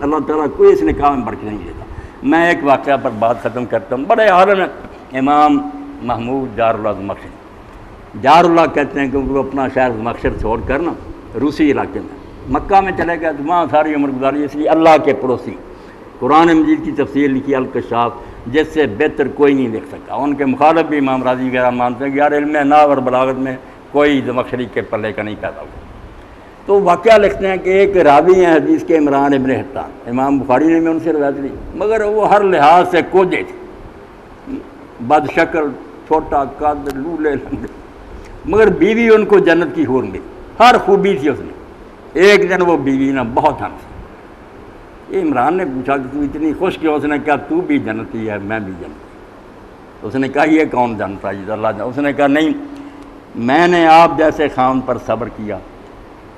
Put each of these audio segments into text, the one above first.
اللہ تعالیٰ کوئی اس نکاح میں برکت نہیں دیتا۔ میں ایک واقعہ پر بات ختم کرتا ہوں، بڑے عالم ہیں امام محمود جار اللہ زمخشری۔ جار اللہ کہتے ہیں کیونکہ وہ اپنا شہر زمخشر چھوڑ کر نا روسی علاقے میں مکہ میں چلے گئے، تو وہاں ساری عمر گزاری، اس لیے اللہ کے پڑوسی قرآن مجید کی تفسیر لکھی الکشاف، جس سے بہتر کوئی نہیں لکھ سکا۔ ان کے مخالف بھی امام راضی وغیرہ مانتے ہیں کہ یار علم نحو اور بلاغت میں کوئی زمخشری کے پلے کا نہیں پیدا ہوا۔ تو واقعہ لکھتے ہیں کہ ایک راوی ہیں حدیث کے عمران ابن حطان، امام بخاری نے بھی ان سے روایت لی، مگر وہ ہر لحاظ سے کوجے تھے، بد شکل، چھوٹا قد، لولے لنگے، مگر بیوی ان کو جنت کی حور ملی، ہر خوبی تھی اس میں۔ ایک دن وہ بیوی نا بہت ہنسی، عمران نے پوچھا کہ تو اتنی خوش کیوں؟ اس نے کہا تو بھی جنتی ہے میں بھی جنتی۔ اس نے کہا یہ کون جانتا ہے؟ اللہ جانتا۔ اس نے کہا نہیں، میں نے آپ جیسے خاوند پر صبر کیا،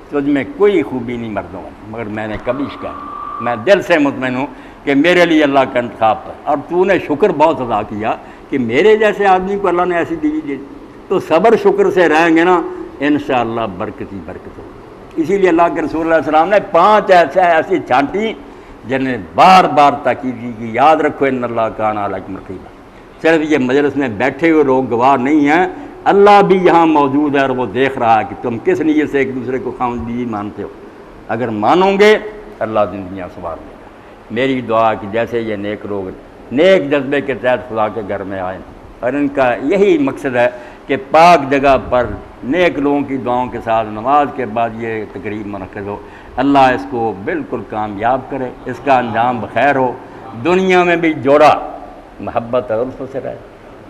تجھ میں کوئی خوبی نہیں مردوں والی، مگر میں نے کبھی شکایت نہیں، میں دل سے مطمئن ہوں کہ میرے لیے اللہ کا انتخاب ہے، اور تو نے شکر بہت ادا کیا کہ میرے جیسے آدمی کو اللہ نے ایسی بیوی دی۔ تو صبر شکر سے رہیں گے نا انشاءاللہ برکت ہی برکت ہوگی۔ اسی لیے اللہ کے رسول اللہ علیہ السلام نے 5 ایسی چھانٹی جنہیں بار بار تاکید کی کہ یاد رکھو ان اللہ کان علیکم رقیبا۔ صرف یہ مجلس میں بیٹھے ہوئے لوگ گواہ نہیں ہیں، اللہ بھی یہاں موجود ہے اور وہ دیکھ رہا ہے کہ تم کس نیت سے ایک دوسرے کو خاوند بیوی مانتے ہو۔ اگر مانو گے اللہ زندگیاں سنوار دے گا۔ میری دعا کہ جیسے یہ نیک لوگ نیک جذبے کے تحت خدا کے گھر میں آئیں، اور ان کا یہی مقصد ہے کہ پاک جگہ پر نیک لوگوں کی دعاؤں کے ساتھ نماز کے بعد یہ تقریب منعقد ہو، اللہ اس کو بالکل کامیاب کرے، اس کا انجام بخیر ہو، دنیا میں بھی جوڑا محبت اور الفت سے رہے،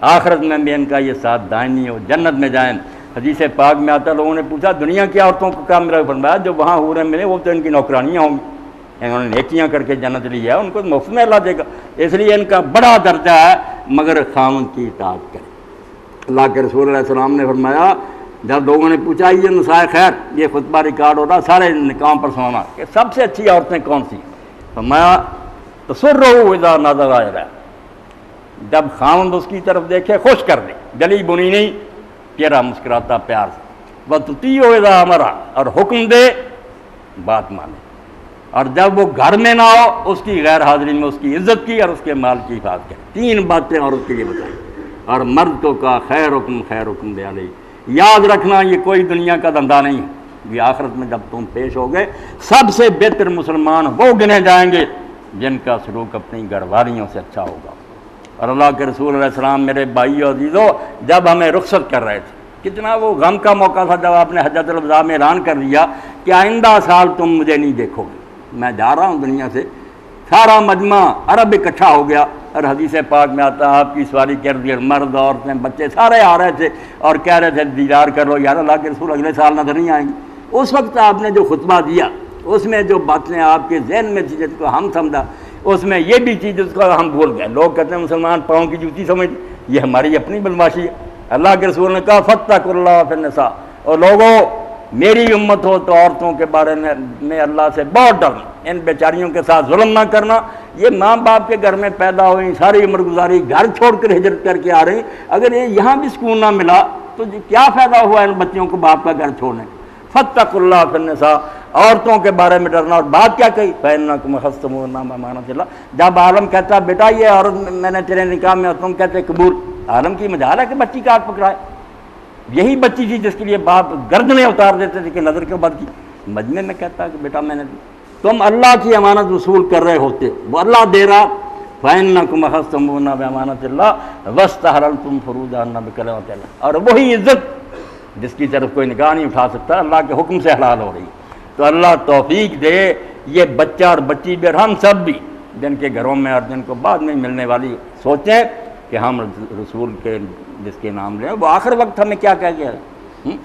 آخرت میں بھی ان کا یہ ساتھ دائمی ہو، جنت میں جائیں۔ حدیث پاک میں آتا، لوگوں نے پوچھا دنیا کی عورتوں کو کیا میرا فرمایا جو وہاں حوریں ملے وہ تو ان کی نوکرانیاں ہوں گی، انہوں نے نیکیاں کر کے جنت لی ہے، ان کو مفت میں اللہ دے گا، اس لیے ان کا بڑا درجہ ہے، مگر خاوند کی اطاعت کرے۔ اللہ کے رسول علیہ السلام نے فرمایا جب لوگوں نے پوچھا یہ نسائے خیر، یہ خطبہ ریکارڈ ہوتا سارے نکاحوں پر سنانا کہ سب سے اچھی عورتیں کون سی؟ فرمایا تسرہ اذا نظر الیہ، جب خاوند اس کی طرف دیکھے خوش کر دے، گلی بنی نہیں، چہرہ مسکراتا پیار سے، وتطیع اذا امر، اور حکم دے بات مانے، اور جب وہ گھر میں نہ ہو اس کی غیر حاضری میں اس کی عزت کی اور اس کے مال کی حفاظت کی۔ 3 باتیں عورت کے لیے بتائیں، اور مرد کو کہا خیر دے علیہ، یاد رکھنا یہ کوئی دنیا کا دھندا نہیں ہے، یہ آخرت میں جب تم پیش ہو گئے سب سے بہتر مسلمان وہ گنے جائیں گے جن کا سلوک اپنی گھر والیوں سے اچھا ہوگا۔ اور اللہ کے رسول علیہ السلام میرے بھائیو عزیزو جب ہمیں رخصت کر رہے تھے، کتنا وہ غم کا موقع تھا جب آپ نے حجۃ الوداع میں اعلان کر دیا کہ آئندہ سال تم مجھے نہیں دیکھو گے، میں جا رہا ہوں دنیا سے۔ سارا مجمع عرب اکٹھا ہو گیا، اور حدیث پاک میں آتا آپ کی سواری کر دی، مرد عورتیں بچے سارے آ رہے تھے اور کہہ رہے تھے دیدار کر لو یار اللہ کے رسول اگلے سال نظر نہیں آئیں گے۔ اس وقت آپ نے جو خطبہ دیا اس میں جو باتیں آپ کے ذہن میں تھی جس کو ہم سمجھا، اس میں یہ بھی چیز جس کو ہم بھول گئے۔ لوگ کہتے ہیں مسلمان پاؤں کی جوتی سمجھ، یہ ہماری اپنی بدماشی ہے۔ اللہ کے رسول نے کہا فاتقوا اللہ فی النساء، اور لوگوں میری امت ہو تو عورتوں کے بارے میں اللہ سے بہت ڈرنا، ان بیچاریوں کے ساتھ ظلم نہ کرنا۔ یہ ماں باپ کے گھر میں پیدا ہوئی، ساری عمر گزاری، گھر چھوڑ کر ہجرت کر کے آ رہی، اگر یہ یہاں بھی سکون نہ ملا تو کیا فائدہ ہوا ان بچوں کو باپ کا گھر چھوڑنے۔ فاتقوا اللہ فی النساء، عورتوں کے بارے میں ڈرنا۔ اور بات کیا کہی؟ فإنکم اخذتموہن بأمانۃ اللہ، جب عالم کہتا بیٹا یہ عورت میں نے تیرے نکاح میں، اور تم کہتے قبول، عالم کی مجال ہے کہ بچی کا ہاتھ پکڑائے؟ یہی بچی تھی جس کے لیے باپ گردنیں اتار دیتے تھے کہ نظر کیوں بد کی۔ مجمع میں کہتا کہ بیٹا میں نے دی، تم اللہ کی امانت وصول کر رہے ہوتے، وہ اللہ دے رہا۔ فإنکم اخذتموہن بأمانۃ اللہ واستحللتم فروجہن بکلمۃ اللہ، اور وہی عزت جس کی طرف کوئی نگاہ نہیں اٹھا سکتا اللہ کے حکم سے حلال ہو رہی۔ تو اللہ توفیق دے یہ بچہ اور بچی بھی اور ہم سب بھی جن کے گھروں میں اور جن کو بعد میں ملنے والی سوچیں کہ ہم رسول کے جس کے نام لیں وہ آخر وقت ہمیں کیا کہہ گیا ہے۔